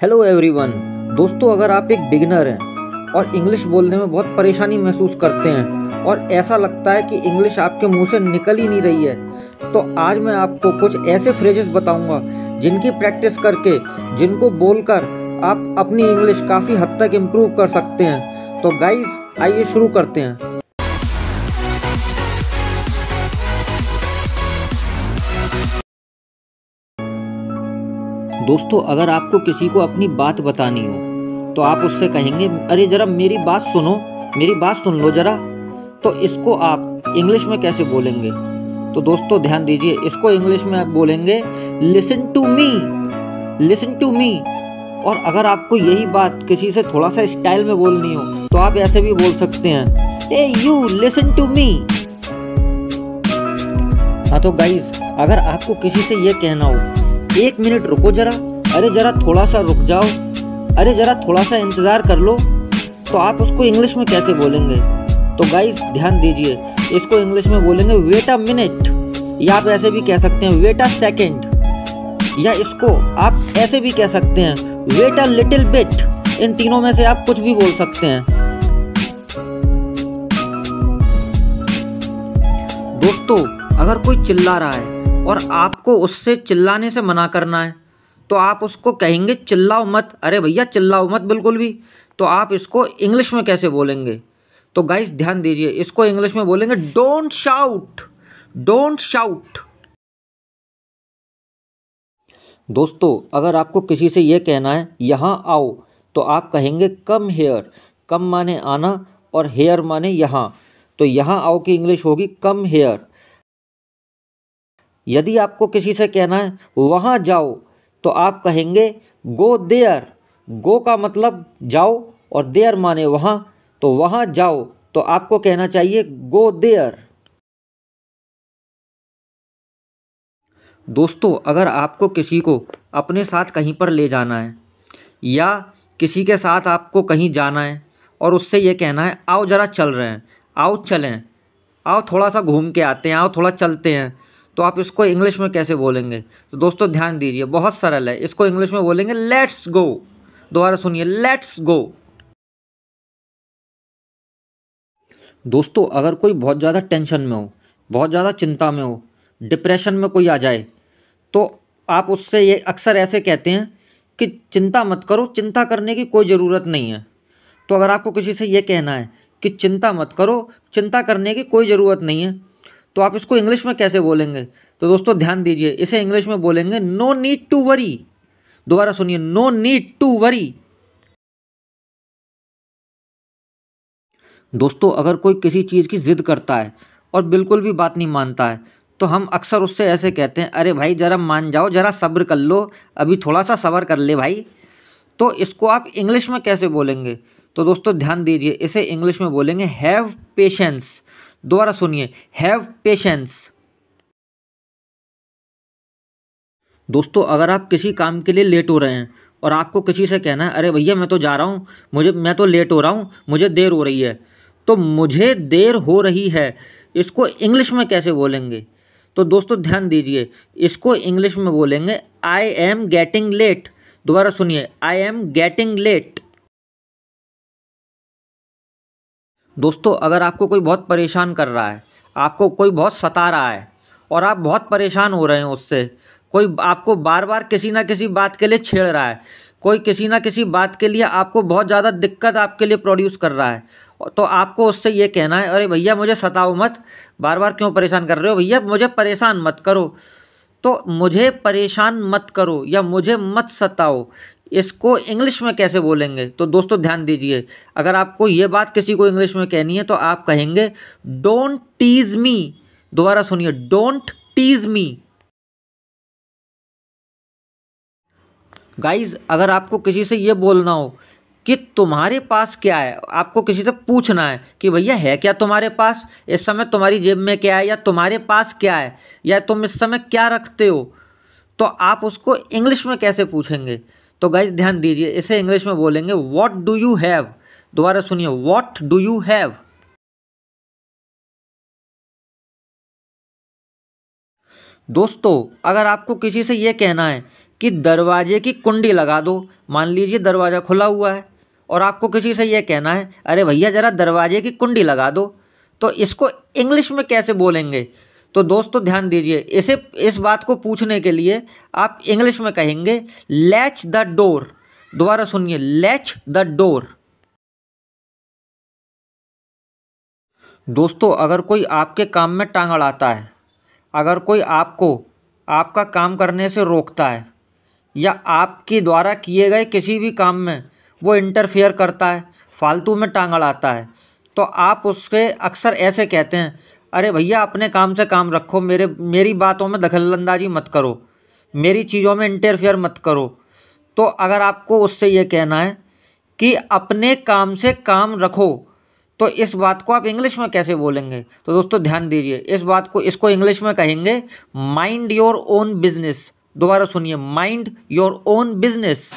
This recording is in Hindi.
Hello everyone. दोस्तों, अगर आप एक बिगिनर हैं और इंग्लिश बोलने में बहुत परेशानी महसूस करते हैं और ऐसा लगता है कि इंग्लिश आपके मुंह से निकल ही नहीं रही है, तो आज मैं आपको कुछ ऐसे फ्रेजेस बताऊंगा जिनकी प्रैक्टिस करके, जिनको बोलकर आप अपनी इंग्लिश काफ़ी हद तक इम्प्रूव कर सकते हैं। तो गाइस, आइए शुरू करते हैं। दोस्तों, अगर आपको किसी को अपनी बात बतानी हो तो आप उससे कहेंगे, अरे ज़रा मेरी बात सुनो, मेरी बात सुन लो ज़रा। तो इसको आप इंग्लिश में कैसे बोलेंगे? तो दोस्तों ध्यान दीजिए, इसको इंग्लिश में आप बोलेंगे listen to me, listen to me. और अगर आपको यही बात किसी से थोड़ा सा स्टाइल में बोलनी हो तो आप ऐसे भी बोल सकते हैं, ए यू लिसन टू मी। हाँ तो गाइस, अगर आपको किसी से ये कहना हो, एक मिनट रुको जरा, अरे जरा थोड़ा सा रुक जाओ, अरे जरा थोड़ा सा इंतज़ार कर लो, तो आप उसको इंग्लिश में कैसे बोलेंगे? तो गाइस ध्यान दीजिए, इसको इंग्लिश में बोलेंगे वेट अ मिनट, या आप ऐसे भी कह सकते हैं वेट अ सेकेंड, या इसको आप ऐसे भी कह सकते हैं वेट अ लिटिल बिट। इन तीनों में से आप कुछ भी बोल सकते हैं। दोस्तों, अगर कोई चिल्ला रहा है और आपको उससे चिल्लाने से मना करना है तो आप उसको कहेंगे चिल्लाओ मत, अरे भैया चिल्लाओ मत बिल्कुल भी। तो आप इसको इंग्लिश में कैसे बोलेंगे? तो गाइस ध्यान दीजिए, इसको इंग्लिश में बोलेंगे डोंट शाउट, डोंट शाउट। दोस्तों, अगर आपको किसी से ये कहना है यहाँ आओ, तो आप कहेंगे कम हेयर। कम माने आना और हेयर माने यहाँ, तो यहाँ आओ की इंग्लिश होगी कम हेयर। यदि आपको किसी से कहना है वहाँ जाओ, तो आप कहेंगे गो देयर। गो का मतलब जाओ और देयर माने वहाँ, तो वहाँ जाओ, तो आपको कहना चाहिए गो देयर। दोस्तों, अगर आपको किसी को अपने साथ कहीं पर ले जाना है या किसी के साथ आपको कहीं जाना है और उससे ये कहना है आओ ज़रा चल रहे हैं, आओ चलें, आओ थोड़ा सा घूम के आते हैं, आओ थोड़ा चलते हैं, तो आप इसको इंग्लिश में कैसे बोलेंगे? तो दोस्तों ध्यान दीजिए, बहुत सरल है। इसको इंग्लिश में बोलेंगे लेट्स गो। दोबारा सुनिए, लेट्स गो। दोस्तों, अगर कोई बहुत ज़्यादा टेंशन में हो, बहुत ज़्यादा चिंता में हो, डिप्रेशन में कोई आ जाए, तो आप उससे ये अक्सर ऐसे कहते हैं कि चिंता मत करो, चिंता करने की कोई ज़रूरत नहीं है। तो अगर आपको किसी से ये कहना है कि चिंता मत करो, चिंता करने की कोई ज़रूरत नहीं है, तो आप इसको इंग्लिश में कैसे बोलेंगे? तो दोस्तों ध्यान दीजिए, इसे इंग्लिश में बोलेंगे नो नीड टू वरी। दोबारा सुनिए, नो नीड टू वरी। दोस्तों, अगर कोई किसी चीज़ की ज़िद करता है और बिल्कुल भी बात नहीं मानता है, तो हम अक्सर उससे ऐसे कहते हैं, अरे भाई ज़रा मान जाओ, ज़रा सब्र कर लो, अभी थोड़ा सा सब्र कर ले भाई। तो इसको आप इंग्लिश में कैसे बोलेंगे? तो दोस्तों ध्यान दीजिए, इसे इंग्लिश में बोलेंगे हैव पेशेंस। दोबारा सुनिए, हैव पेशेंस। दोस्तों, अगर आप किसी काम के लिए लेट हो रहे हैं और आपको किसी से कहना है, अरे भैया मैं तो जा रहा हूँ, मैं तो लेट हो रहा हूँ, मुझे देर हो रही है, तो मुझे देर हो रही है इसको इंग्लिश में कैसे बोलेंगे? तो दोस्तों ध्यान दीजिए, इसको इंग्लिश में बोलेंगे आई एम गेटिंग लेट। दोबारा सुनिए, आई एम गेटिंग लेट। दोस्तों, अगर आपको कोई बहुत परेशान कर रहा है, आपको कोई बहुत सता रहा है और आप बहुत परेशान हो रहे हैं उससे, कोई आपको बार बार किसी ना किसी बात के लिए छेड़ रहा है, कोई किसी ना किसी बात के लिए आपको बहुत ज़्यादा दिक्कत आपके लिए प्रोड्यूस कर रहा है, तो आपको उससे ये कहना है, अरे भैया मुझे सताओ मत, बार बार क्यों परेशान कर रहे हो भैया, मुझे परेशान मत करो। तो मुझे परेशान मत करो या मुझे मत सताओ, इसको इंग्लिश में कैसे बोलेंगे? तो दोस्तों ध्यान दीजिए, अगर आपको ये बात किसी को इंग्लिश में कहनी है तो आप कहेंगे डोंट टीज मी। दोबारा सुनिए, डोंट टीज मी। गाइज, अगर आपको किसी से ये बोलना हो कि तुम्हारे पास क्या है, आपको किसी से पूछना है कि भैया है क्या तुम्हारे पास, इस समय तुम्हारी जेब में क्या है, या तुम्हारे पास क्या है, या तुम इस समय क्या रखते हो, तो आप उसको इंग्लिश में कैसे पूछेंगे? तो गाइज ध्यान दीजिए, इसे इंग्लिश में बोलेंगे व्हाट डू यू हैव। दोबारा सुनिए, व्हाट डू यू हैव। दोस्तों, अगर आपको किसी से ये कहना है कि दरवाजे की कुंडी लगा दो। मान लीजिए दरवाज़ा खुला हुआ है और आपको किसी से ये कहना है, अरे भैया ज़रा दरवाजे की कुंडी लगा दो, तो इसको इंग्लिश में कैसे बोलेंगे? तो दोस्तों ध्यान दीजिए, इस बात को पूछने के लिए आप इंग्लिश में कहेंगे लैच द डोर। दोबारा सुनिए, लैच द डोर। दोस्तों अगर कोई आपके काम में टांग अड़ाता है, अगर कोई आपको आपका काम करने से रोकता है, या आपके द्वारा किए गए किसी भी काम में वो इंटरफेयर करता है, फालतू में टांग अड़ाता है, तो आप उसके अक्सर ऐसे कहते हैं, अरे भैया अपने काम से काम रखो, मेरी बातों में दखलंदाजी मत करो, मेरी चीज़ों में इंटरफेयर मत करो। तो अगर आपको उससे ये कहना है कि अपने काम से काम रखो, तो इस बात को आप इंग्लिश में कैसे बोलेंगे? तो दोस्तों ध्यान दीजिए, इसको इंग्लिश में कहेंगे माइंड योर ओन बिजनेस। दोबारा सुनिए, माइंड योर ओन बिजनेस।